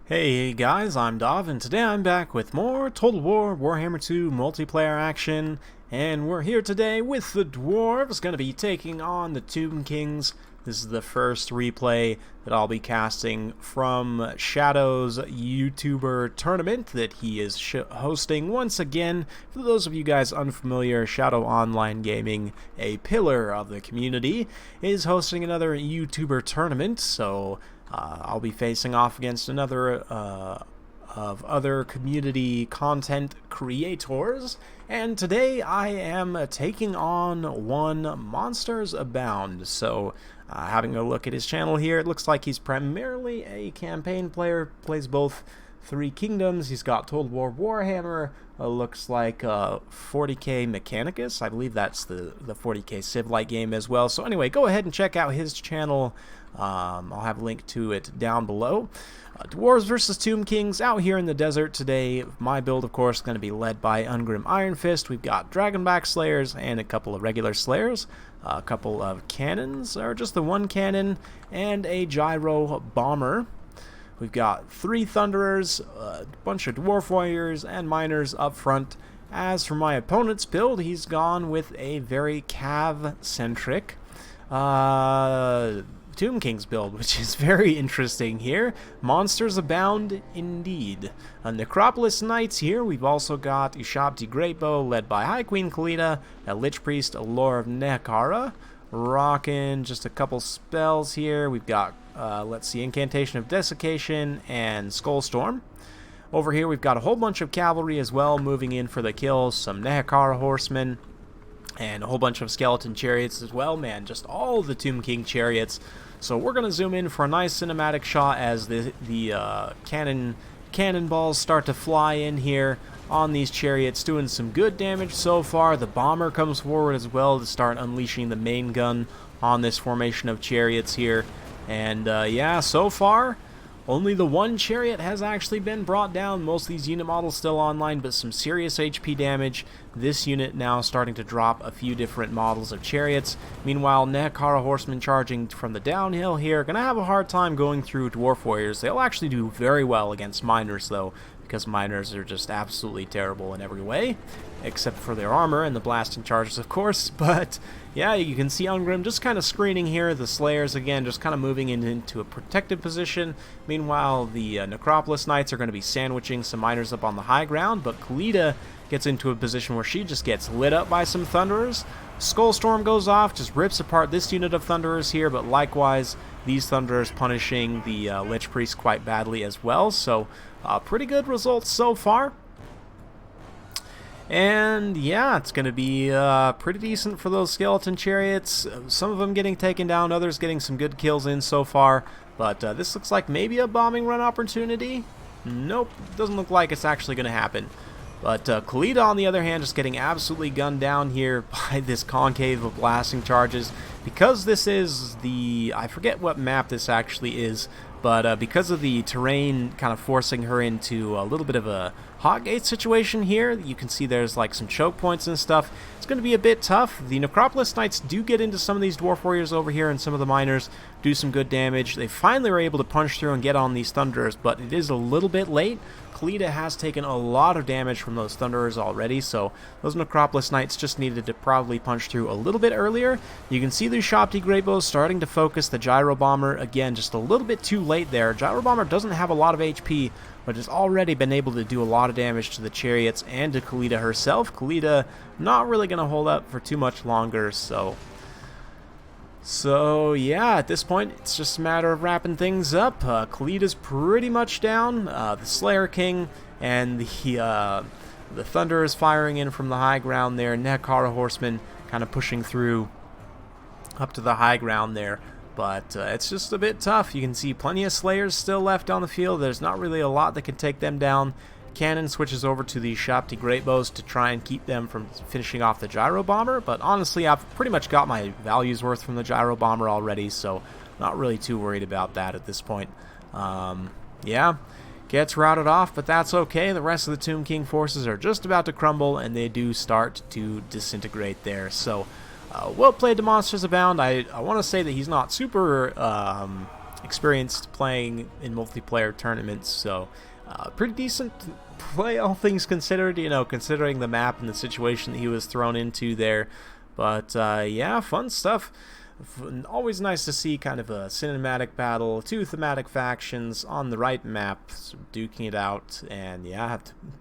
Hey guys, I'm Dov, and today I'm back with more Total War Warhammer 2 multiplayer action, and we're here today with the Dwarves, going to be taking on the Tomb Kings. This is the first replay that I'll be casting from Shadow's YouTuber tournament that he is hosting once again. For those of you guys unfamiliar, Shadow Online Gaming, a pillar of the community, is hosting another YouTuber tournament, so I'll be facing off against another of other community content creators, and today I am taking on one Monsters Abound. So having a look at his channel here, it looks like he's primarily a campaign player, plays both Three Kingdoms. He's got Total War Warhammer, looks like 40k Mechanicus. I believe that's the 40k Civ-like game as well. So anyway, go ahead and check out his channel. I'll have a link to it down below. Dwarves versus Tomb Kings out here in the desert today. My build, of course, is going to be led by Ungrim Iron Fist. We've got Dragonback Slayers and a couple of regular Slayers, a couple of cannons, or just the one cannon, and a Gyro Bomber. We've got 3 Thunderers, a bunch of Dwarf Warriors, and Miners up front. As for my opponent's build, he's gone with a very Cav-centric Tomb Kings build, which is very interesting here. Monsters abound indeed. Necropolis Knights here. We've also got Ushabti Greatbow, led by High Queen Khalida, a Lich Priest, a Lore of Nekara, rocking just a couple spells here. We've got, let's see, Incantation of Desiccation and Skullstorm. Over here we've got a whole bunch of cavalry as well, moving in for the kills, some Nehekara horsemen, and a whole bunch of skeleton chariots as well. Man, just all the Tomb King chariots. So we're going to zoom in for a nice cinematic shot as the cannonballs start to fly in here on these chariots, doing some good damage so far. The bomber comes forward as well to start unleashing the main gun on this formation of chariots here. And yeah, so far only the one chariot has actually been brought down. Most of these unit models still online, but some serious HP damage. This unit now starting to drop a few different models of chariots. Meanwhile, Nehekara horsemen charging from the downhill here. Gonna have a hard time going through Dwarf Warriors. They'll actually do very well against Miners, though, because Miners are just absolutely terrible in every way, except for their armor and the blasting charges, of course. But yeah, you can see Ungrim just kind of screening here. The Slayers, again, just kind of moving into a protected position. Meanwhile, the Necropolis Knights are going to be sandwiching some Miners up on the high ground, but Khalida gets into a position where she just gets lit up by some Thunderers. Skullstorm goes off, just rips apart this unit of Thunderers here, but likewise, these Thunderers punishing the Lich Priest quite badly as well. So pretty good results so far. And yeah, it's going to be pretty decent for those skeleton chariots. Some of them getting taken down, others getting some good kills in so far. But this looks like maybe a bombing run opportunity. Nope, doesn't look like it's actually going to happen. But Khalida, on the other hand, just getting absolutely gunned down here by this concave of blasting charges. Because this is the... I forget what map this actually is, but because of the terrain kind of forcing her into a little bit of a hot gate situation here, you can see there's like some choke points and stuff. It's going to be a bit tough. The Necropolis Knights do get into some of these Dwarf Warriors over here, and some of the Miners do some good damage. They finally were able to punch through and get on these Thunderers, but it is a little bit late. Khalida has taken a lot of damage from those Thunderers already, so those Necropolis Knights just needed to probably punch through a little bit earlier. You can see the Ushabti Greatbow starting to focus the Gyro Bomber. Again, just a little bit too late there. Gyro Bomber doesn't have a lot of HP, but has already been able to do a lot of damage to the chariots and to Khalida herself. Khalida not really going to hold up for too much longer, So yeah, at this point, it's just a matter of wrapping things up. Khalida's pretty much down. The Slayer King and the Thunder is firing in from the high ground there. Nehekara horsemen kind of pushing through up to the high ground there. But it's just a bit tough. You can see plenty of Slayers still left on the field. There's not really a lot that can take them down. Cannon switches over to the Ushabti Greatbows to try and keep them from finishing off the Gyro Bomber, but honestly, I've pretty much got my values worth from the Gyro Bomber already, so not really too worried about that at this point. Yeah, gets routed off, but that's okay. The rest of the Tomb King forces are just about to crumble, and they do start to disintegrate there. So, well played to Monsters Abound. I want to say that he's not super experienced playing in multiplayer tournaments, so pretty decent play, all things considered, you know, considering the map and the situation that he was thrown into there. But yeah, fun stuff. Always nice to see kind of a cinematic battle, two thematic factions on the right map, duking it out, and yeah,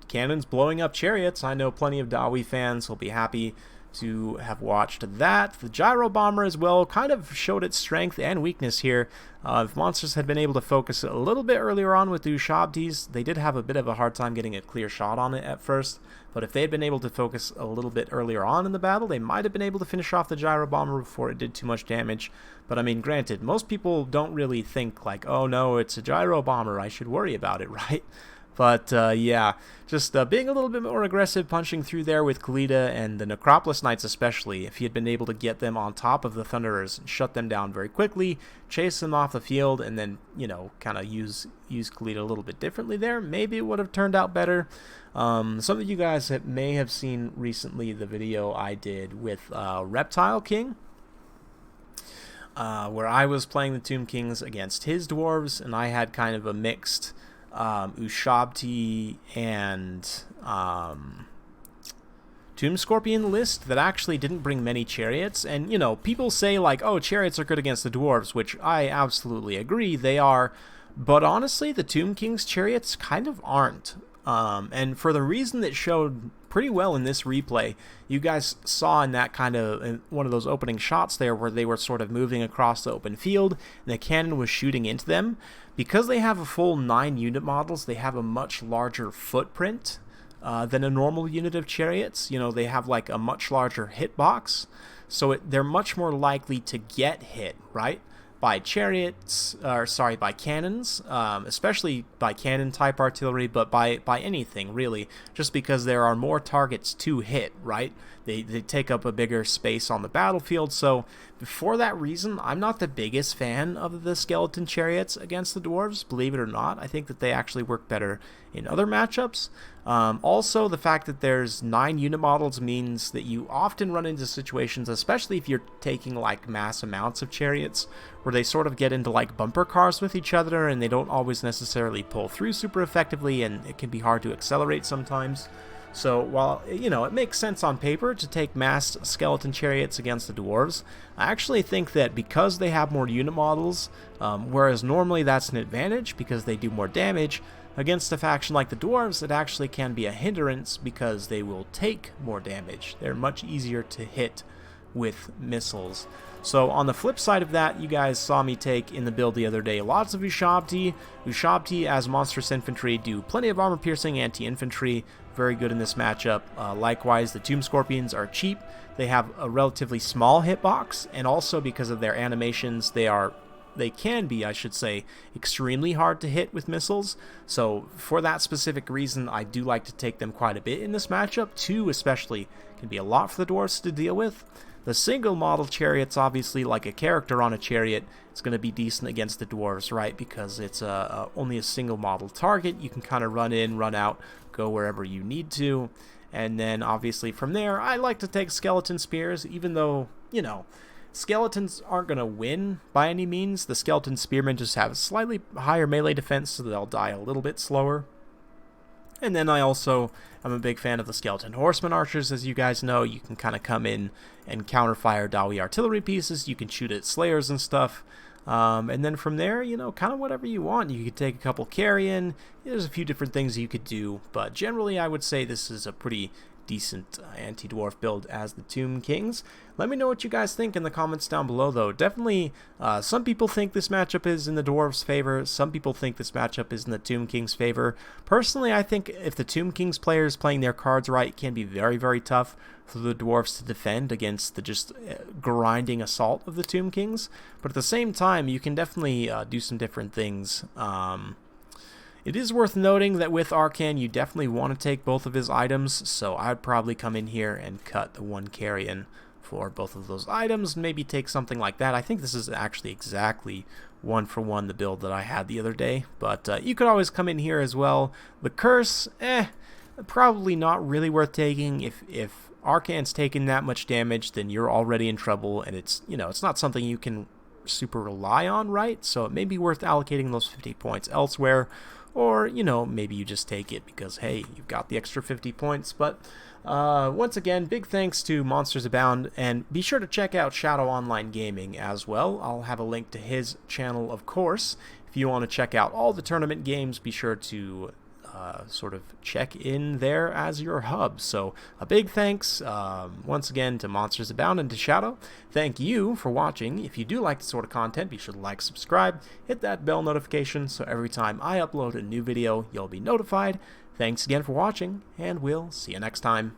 cannons blowing up chariots. I know plenty of Dawi fans will be happy to have watched that. The gyro bomber as well kind of showed its strength and weakness here. If monsters had been able to focus a little bit earlier on with the Ushabtis, they did have a bit of a hard time getting a clear shot on it at first, but if they had been able to focus a little bit earlier on in the battle, they might have been able to finish off the gyro bomber before it did too much damage. But I mean, granted, most people don't really think like, oh no, it's a gyro bomber, I should worry about it, right? But yeah, just being a little bit more aggressive, punching through there with Khalida and the Necropolis Knights especially. If he had been able to get them on top of the Thunderers and shut them down very quickly, chase them off the field, and then, you know, kind of use Khalida a little bit differently there, maybe it would have turned out better. Some of you guys may have seen recently the video I did with Reptile King, where I was playing the Tomb Kings against his dwarves, and I had kind of a mixed Ushabti and Tomb Scorpion list that actually didn't bring many chariots. And, you know, people say like, oh, chariots are good against the dwarves, which I absolutely agree, they are. But honestly, the Tomb King's chariots kind of aren't. And for the reason that showed pretty well in this replay, you guys saw in that kind of in one of those opening shots there where they were sort of moving across the open field and the cannon was shooting into them. Because they have a full 9 unit models, they have a much larger footprint than a normal unit of chariots. You know, they have like a much larger hitbox, so they're much more likely to get hit, right? By chariots, or sorry, by cannons, especially by cannon type artillery, but by anything really, just because there are more targets to hit, right? They take up a bigger space on the battlefield. So for that reason, I'm not the biggest fan of the skeleton chariots against the dwarves, believe it or not. I think that they actually work better in other matchups. Also, the fact that there's 9 unit models means that you often run into situations, especially if you're taking like mass amounts of chariots, where they sort of get into like bumper cars with each other and they don't always necessarily pull through super effectively, and it can be hard to accelerate sometimes. So while, you know, it makes sense on paper to take massed skeleton chariots against the dwarves, I actually think that because they have more unit models, whereas normally that's an advantage because they do more damage, against a faction like the dwarves, it actually can be a hindrance because they will take more damage. They're much easier to hit with missiles. So on the flip side of that, you guys saw me take in the build the other day lots of Ushabti. Ushabti as monstrous infantry do plenty of armor piercing anti-infantry, very good in this matchup. Likewise, the Tomb Scorpions are cheap. They have a relatively small hitbox, and also because of their animations, they can be, I should say, extremely hard to hit with missiles. So for that specific reason, I do like to take them quite a bit in this matchup. 2 especially can be a lot for the dwarves to deal with. The single model chariots, obviously, like a character on a chariot, it's going to be decent against the dwarves, right? Because it's only a single model target. You can kind of run in, run out, go wherever you need to. And then obviously from there, I like to take skeleton spears, even though, you know, skeletons aren't going to win by any means. The skeleton spearmen just have a slightly higher melee defense, so they'll die a little bit slower. And then I'm a big fan of the skeleton horseman archers, as you guys know. You can kind of come in and counterfire Dawi artillery pieces. You can shoot at slayers and stuff. And then from there, you know, kind of whatever you want. You could take a couple carrion. There's a few different things you could do, but generally I would say this is a pretty decent anti-dwarf build as the Tomb Kings. Let me know what you guys think in the comments down below, though. Definitely, some people think this matchup is in the dwarves' favor. Some people think this matchup is in the Tomb Kings' favor. Personally, I think if the Tomb Kings players playing their cards right, it can be very, very tough for the dwarves to defend against the just grinding assault of the Tomb Kings. But at the same time, you can definitely do some different things. It is worth noting that with Arcan, you definitely want to take both of his items, so I'd probably come in here and cut the 1 carrion for both of those items, maybe take something like that. I think this is actually exactly 1-for-1 the build that I had the other day, but you could always come in here as well. The Curse, probably not really worth taking. If Arcan's taken that much damage, then you're already in trouble, and it's, you know, it's not something you can super rely on, right? So it may be worth allocating those 50 points elsewhere, or, you know, maybe you just take it because, hey, you've got the extra 50 points. But once again, big thanks to Monsters Abound, and be sure to check out Shadow Online Gaming as well. I'll have a link to his channel, of course. If you want to check out all the tournament games, be sure to sort of check in there as your hub. So a big thanks once again to Monsters Abound and to Shadow. Thank you for watching. If you do like this sort of content, be sure to like, subscribe, hit that bell notification so every time I upload a new video, you'll be notified. Thanks again for watching, and we'll see you next time.